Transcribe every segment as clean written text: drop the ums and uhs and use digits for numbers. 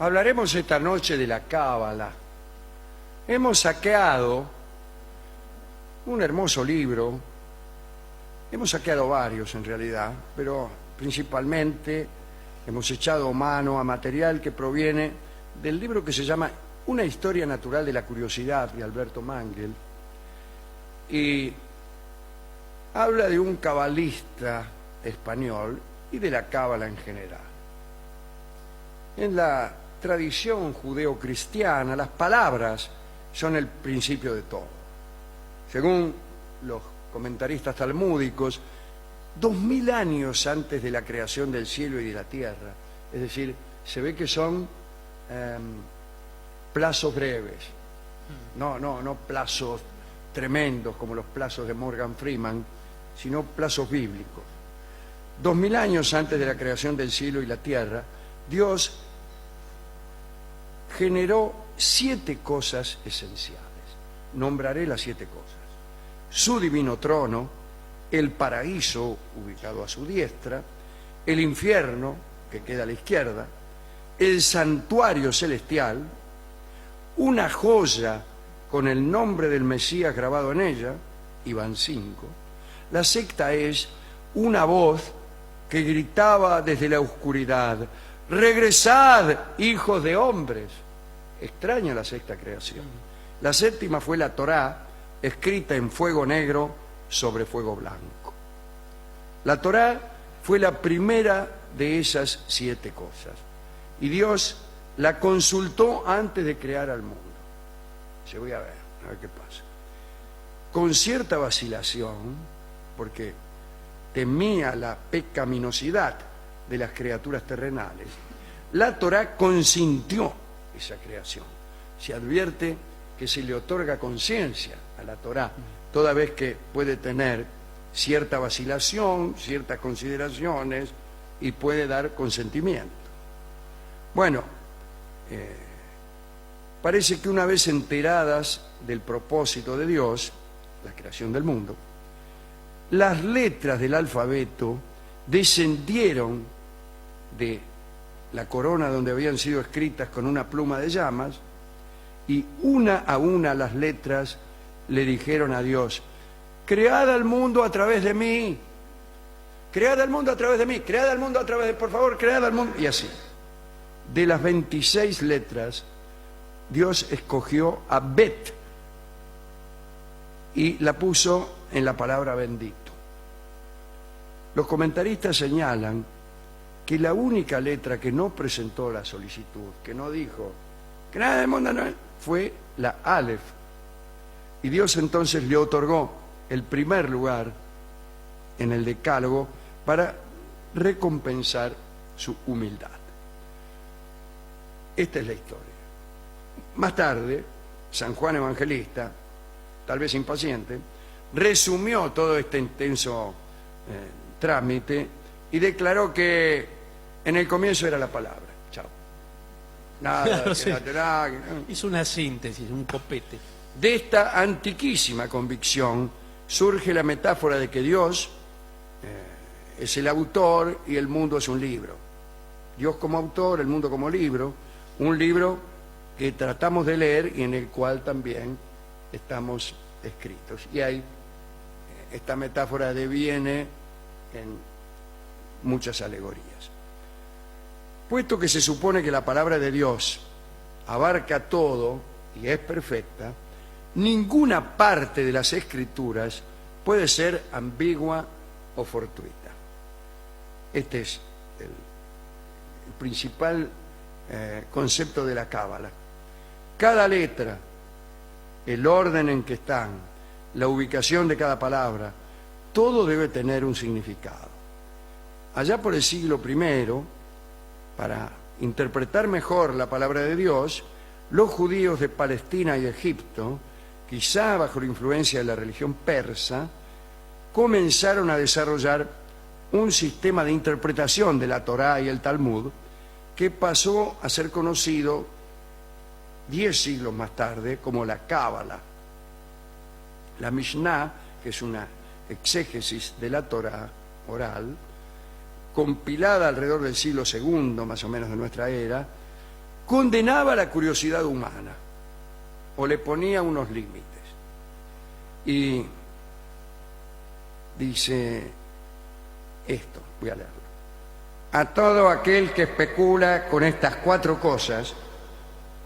Hablaremos esta noche de la Cábala. Hemos saqueado un hermoso libro, hemos saqueado varios en realidad, pero principalmente hemos echado mano a material que proviene del libro que se llama Una historia natural de la curiosidad, de Alberto Mangel, y habla de un cabalista español y de la Cábala en general. En la tradición judeocristiana, las palabras son el principio de todo. Según los comentaristas talmúdicos, 2000 años antes de la creación del cielo y de la tierra, es decir, se ve que son plazos breves, no plazos tremendos como los plazos de Morgan Freeman, sino plazos bíblicos. 2000 años antes de la creación del cielo y la tierra, Dios generó 7 cosas esenciales. Nombraré las 7 cosas: su divino trono, el paraíso ubicado a su diestra, el infierno que queda a la izquierda, el santuario celestial, una joya con el nombre del Mesías grabado en ella, y van 5. La sexta es una voz que gritaba desde la oscuridad: regresad, hijos de hombres. Extraña la sexta creación. La séptima fue la Torá, escrita en fuego negro sobre fuego blanco. La Torá fue la primera de esas 7 cosas, y Dios la consultó antes de crear al mundo. Se voy a ver qué pasa. Con cierta vacilación, porque temía la pecaminosidad de las criaturas terrenales, la Torá consintió esa creación. Se advierte que se le otorga conciencia a la Torá, toda vez que puede tener cierta vacilación, ciertas consideraciones, y puede dar consentimiento. Bueno, parece que una vez enteradas del propósito de Dios, la creación del mundo, las letras del alfabeto descendieron de la corona donde habían sido escritas con una pluma de llamas, y una a una las letras le dijeron a Dios: cread al mundo a través de mí, cread al mundo a través de mí, cread al mundo a través de, por favor, cread al mundo. Y así, de las 26 letras, Dios escogió a Bet y la puso en la palabra bendito. Los comentaristas señalan que la única letra que no presentó la solicitud, que no dijo que nada del mundo, no, fue la Aleph. Y Dios entonces le otorgó el primer lugar en el decálogo para recompensar su humildad. Esta es la historia. Más tarde, San Juan Evangelista, tal vez impaciente, resumió todo este intenso trámite y declaró que en el comienzo era la palabra. Chao. Nada, Claro, sí. nada. Hizo una síntesis, un copete. De esta antiquísima convicción surge la metáfora de que Dios es el autor y el mundo es un libro. Dios como autor, el mundo como libro, un libro que tratamos de leer y en el cual también estamos escritos. Y ahí esta metáfora deviene en muchas alegorías. Puesto que se supone que la palabra de Dios abarca todo y es perfecta, ninguna parte de las Escrituras puede ser ambigua o fortuita. Este es el principal concepto de la Cábala. Cada letra, el orden en que están, la ubicación de cada palabra, todo debe tener un significado. Allá por el siglo I, para interpretar mejor la palabra de Dios, los judíos de Palestina y Egipto, quizá bajo la influencia de la religión persa, comenzaron a desarrollar un sistema de interpretación de la Torá y el Talmud que pasó a ser conocido 10 siglos más tarde como la Cábala. La Mishnah, que es una exégesis de la Torá oral, compilada alrededor del siglo II, más o menos de nuestra era, condenaba la curiosidad humana o le ponía unos límites. Y dice esto, voy a leerlo. A todo aquel que especula con estas 4 cosas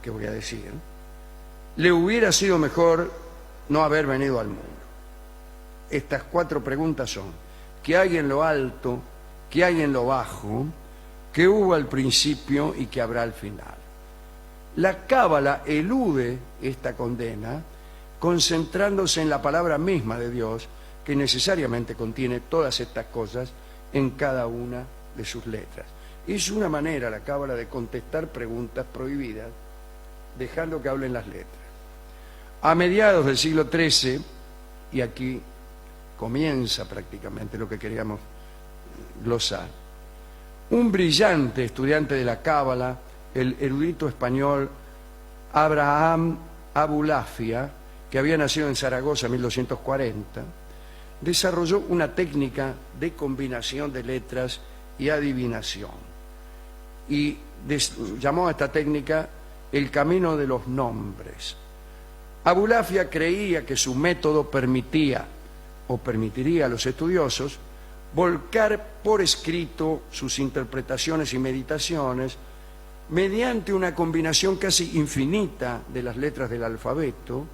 que voy a decir, le hubiera sido mejor no haber venido al mundo. Estas 4 preguntas son: ¿qué hay en lo alto? ¿Qué hay en lo bajo? ¿Qué hubo al principio y qué habrá al final? La Cábala elude esta condena concentrándose en la palabra misma de Dios, que necesariamente contiene todas estas cosas en cada una de sus letras. Es una manera, la Cábala, de contestar preguntas prohibidas, dejando que hablen las letras. A mediados del siglo XIII, y aquí comienza prácticamente lo que queríamos glosar, un brillante estudiante de la Cábala, el erudito español Abraham Abulafia, que había nacido en Zaragoza en 1240, desarrolló una técnica de combinación de letras y adivinación. Y llamó a esta técnica el camino de los nombres. Abulafia creía que su método permitía o permitiría a los estudiosos volcar por escrito sus interpretaciones y meditaciones mediante una combinación casi infinita de las letras del alfabeto,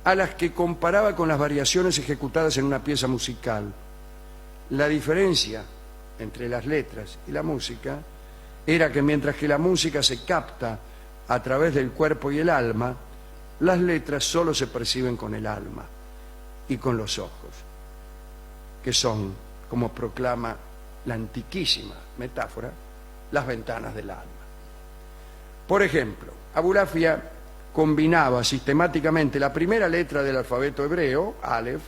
a las que comparaba con las variaciones ejecutadas en una pieza musical. La diferencia entre las letras y la música era que mientras que la música se capta a través del cuerpo y el alma, las letras solo se perciben con el alma y con los ojos, que son, como proclama la antiquísima metáfora, las ventanas del alma. Por ejemplo, Abulafia combinaba sistemáticamente la primera letra del alfabeto hebreo, Aleph,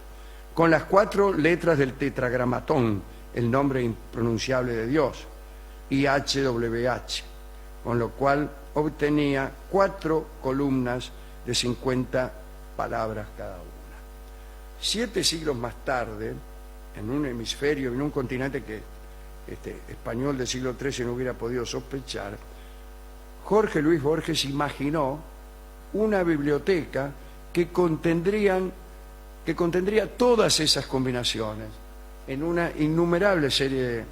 con las 4 letras del tetragramatón, el nombre impronunciable de Dios, y HWH, con lo cual obtenía 4 columnas de 50 palabras cada una. 7 siglos más tarde, en un hemisferio, en un continente que español del siglo XIII no hubiera podido sospechar, Jorge Luis Borges imaginó una biblioteca que contendría todas esas combinaciones en una innumerable serie de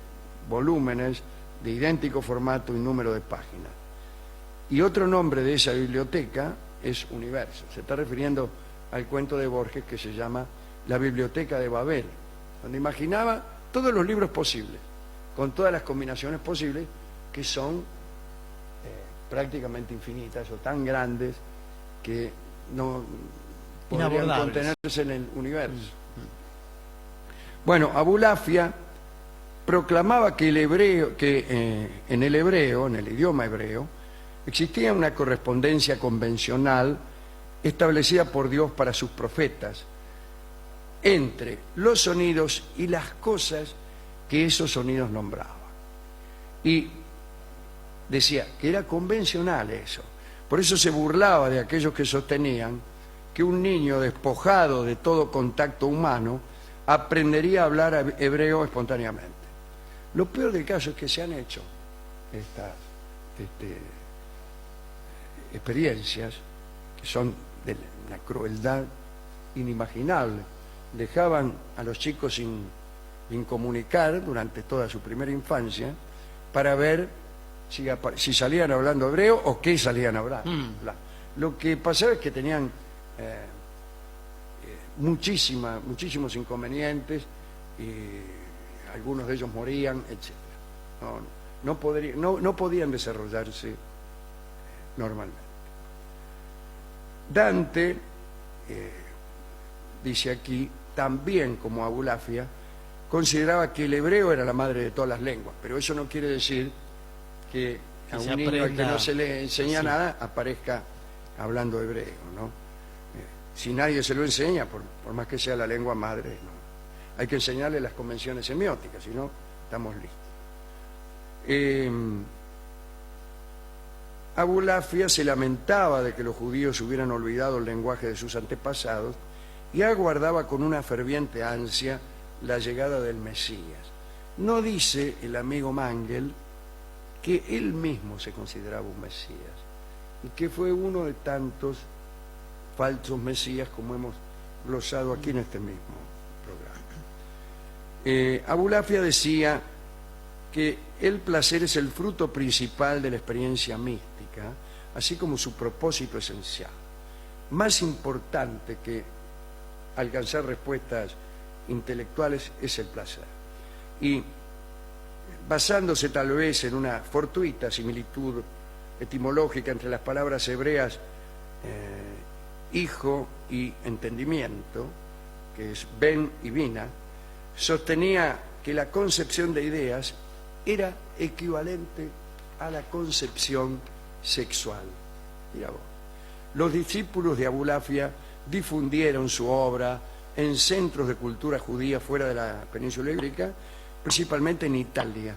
volúmenes de idéntico formato y número de páginas. Y otro nombre de esa biblioteca es Universo. Se está refiriendo al cuento de Borges que se llama La Biblioteca de Babel, donde imaginaba todos los libros posibles, con todas las combinaciones posibles, que son prácticamente infinitas o tan grandes que no podrían contenerse en el universo. Bueno, Abulafia proclamaba que en el hebreo, en el idioma hebreo, existía una correspondencia convencional establecida por Dios para sus profetas entre los sonidos y las cosas que esos sonidos nombraban. Y decía que era convencional eso. Por eso se burlaba de aquellos que sostenían que un niño despojado de todo contacto humano aprendería a hablar hebreo espontáneamente. Lo peor del caso es que se han hecho estas experiencias que son de una crueldad inimaginable. Dejaban a los chicos sin comunicar durante toda su primera infancia para ver si salían hablando hebreo o qué salían hablando. Lo que pasaba es que tenían muchísimos inconvenientes y algunos de ellos morían, etc. No podían desarrollarse normalmente. Dante, dice aquí, también como Abulafia, consideraba que el hebreo era la madre de todas las lenguas, pero eso no quiere decir que a un niño al que no se le enseña nada aparezca hablando hebreo, ¿no? Si nadie se lo enseña, por más que sea la lengua madre, ¿no? Hay que enseñarle las convenciones semióticas, si no, estamos listos. Abulafia se lamentaba de que los judíos hubieran olvidado el lenguaje de sus antepasados y aguardaba con una ferviente ansia la llegada del Mesías. No dice el amigo Mangel que él mismo se consideraba un Mesías, y que fue uno de tantos falsos mesías como hemos glosado aquí en este mismo programa. Abulafia decía que el placer es el fruto principal de la experiencia mística, así como su propósito esencial. Más importante que alcanzar respuestas intelectuales es el placer. Y basándose tal vez en una fortuita similitud etimológica entre las palabras hebreas hijo y entendimiento, que es ben y bina, sostenía que la concepción de ideas era equivalente a la concepción sexual. Mira vos. Los discípulos de Abulafia difundieron su obra en centros de cultura judía fuera de la península ibérica, principalmente en Italia,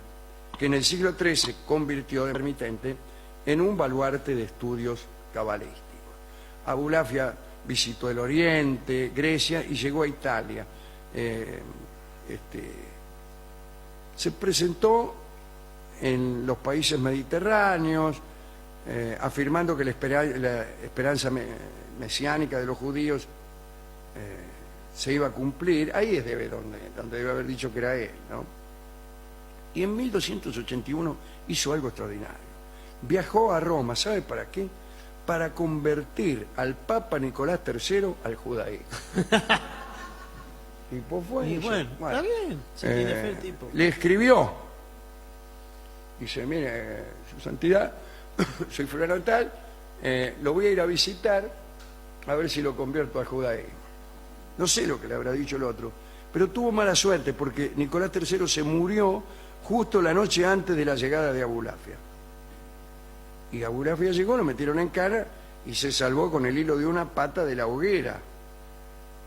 que en el siglo XIII se convirtió de intermitente en un baluarte de estudios cabalísticos. Abulafia visitó el Oriente, Grecia y llegó a Italia. Se presentó en los países mediterráneos, afirmando que la esperanza mesiánica de los judíos se iba a cumplir. Ahí es donde debe haber dicho que era él, ¿no? Y en 1281 hizo algo extraordinario. Viajó a Roma, ¿sabe para qué? Para convertir al Papa Nicolás III al judaísmo. Y pues fue. Y bueno, está bien, se tiene fe el tipo. Le escribió. Dice, mire, su santidad, soy fulano tal, lo voy a ir a visitar a ver si lo convierto al judaísmo. No sé lo que le habrá dicho el otro, pero tuvo mala suerte porque Nicolás III se murió justo la noche antes de la llegada de Abulafia. Y Abulafia llegó, lo metieron en cana y se salvó con el hilo de una pata de la hoguera.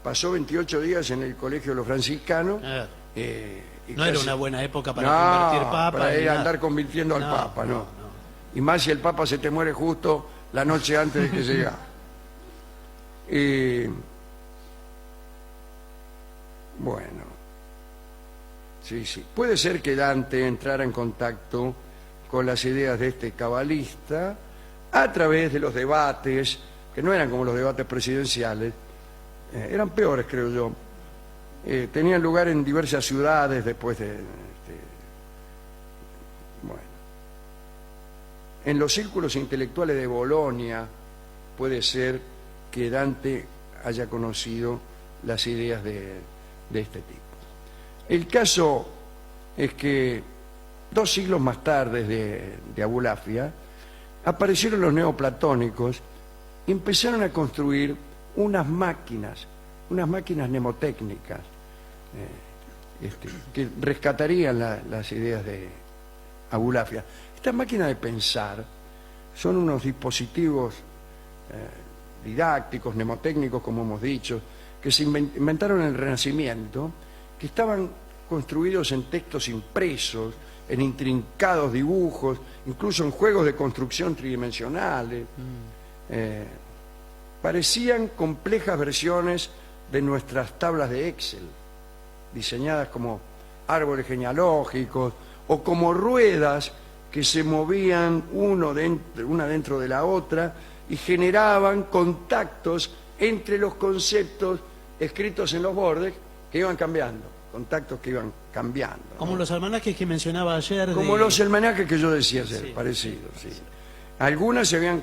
Pasó 28 días en el colegio de los franciscanos. No era una buena época para convertir papa. Para ir a andar convirtiendo al papa, no. Y más si el papa se te muere justo la noche antes de que llega. Bueno, sí. Puede ser que Dante entrara en contacto con las ideas de este cabalista a través de los debates, que no eran como los debates presidenciales, eran peores, creo yo. Tenían lugar en diversas ciudades después de... bueno. En los círculos intelectuales de Bolonia puede ser que Dante haya conocido las ideas de este tipo. El caso es que 2 siglos más tarde de Abulafia aparecieron los neoplatónicos y empezaron a construir unas máquinas mnemotécnicas que rescatarían las ideas de Abulafia. Estas máquinas de pensar son unos dispositivos didácticos, mnemotécnicos, como hemos dicho, que se inventaron en el Renacimiento, que estaban construidos en textos impresos, en intrincados dibujos, incluso en juegos de construcción tridimensionales. Parecían complejas versiones de nuestras tablas de Excel, diseñadas como árboles genealógicos o como ruedas que se movían una dentro de la otra y generaban contactos entre los conceptos escritos en los bordes que iban cambiando, contactos que iban cambiando, ¿no? Como los almanaques que mencionaba ayer. Como los almanaques que yo decía ayer, sí, parecidos, sí. Algunas se habían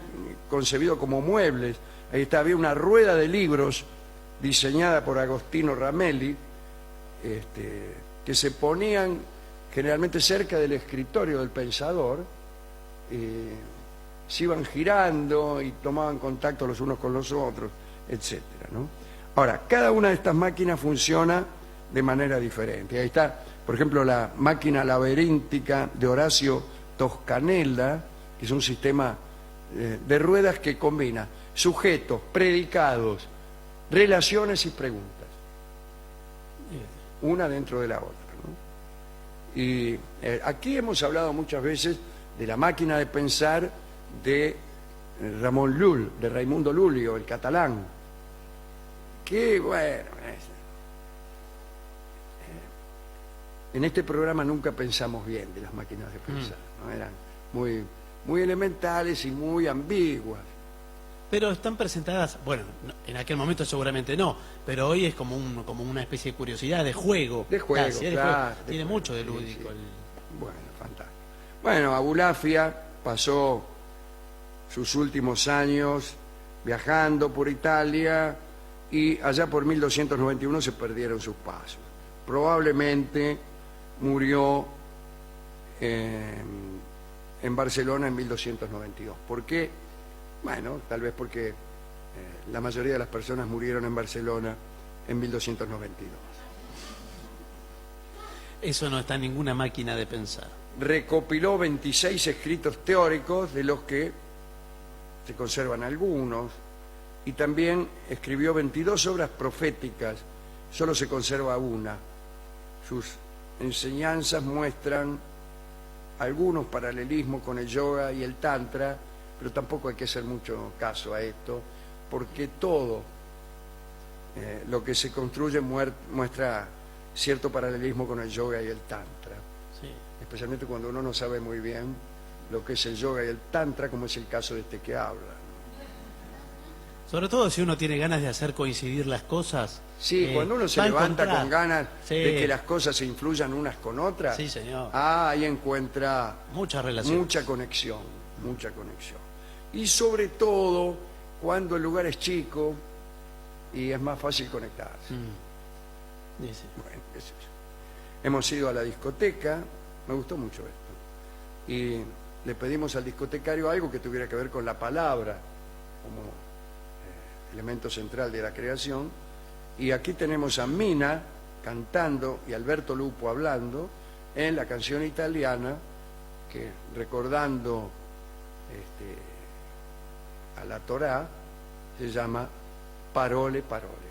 concebido como muebles. Ahí está, había una rueda de libros diseñada por Agostino Ramelli, que se ponían generalmente cerca del escritorio del pensador, se iban girando y tomaban contacto los unos con los otros, etcétera, ¿no? Ahora, cada una de estas máquinas funciona de manera diferente. Ahí está, por ejemplo, la máquina laberíntica de Horacio Toscanella, que es un sistema de ruedas que combina sujetos, predicados, relaciones y preguntas, una dentro de la otra, ¿no? Y aquí hemos hablado muchas veces de la máquina de pensar de Ramón Llull, de Raimundo Lulio, el catalán, que bueno, en este programa nunca pensamos bien de las máquinas de pensar, ¿no? Eran muy muy elementales y muy ambiguas. Pero están presentadas, bueno, en aquel momento seguramente no, pero hoy es como una especie de curiosidad, de juego. De juego, casi, de claro, juego. Tiene juego, mucho de sí, lúdico. sí. Bueno, fantástico. Bueno, Abulafia pasó sus últimos años viajando por Italia y allá por 1291 se perdieron sus pasos. Probablemente murió en Barcelona en 1292. ¿Por qué? Bueno, tal vez porque la mayoría de las personas murieron en Barcelona en 1292. Eso no está en ninguna máquina de pensar. Recopiló 26 escritos teóricos, de los que se conservan algunos, y también escribió 22 obras proféticas, solo se conserva una. Sus enseñanzas muestran algunos paralelismos con el yoga y el tantra, pero tampoco hay que hacer mucho caso a esto, porque todo lo que se construye muestra cierto paralelismo con el yoga y el tantra. Sí. Especialmente cuando uno no sabe muy bien lo que es el yoga y el tantra, como es el caso de este que habla. Sobre todo si uno tiene ganas de hacer coincidir las cosas. Sí, cuando uno se va a levanta encontrar. con ganas Sí. de que las cosas se influyan unas con otras, Sí, señor. ahí encuentra Mucha relación. mucha conexión, mucha conexión. Y sobre todo cuando el lugar es chico y es más fácil conectarse. Sí, sí. Bueno, qué sé yo. Hemos ido a la discoteca, me gustó mucho esto, y le pedimos al discotecario algo que tuviera que ver con la palabra como elemento central de la creación, y aquí tenemos a Mina cantando y Alberto Lupo hablando en la canción italiana que, recordando a la Torá, se llama Parole, Parole.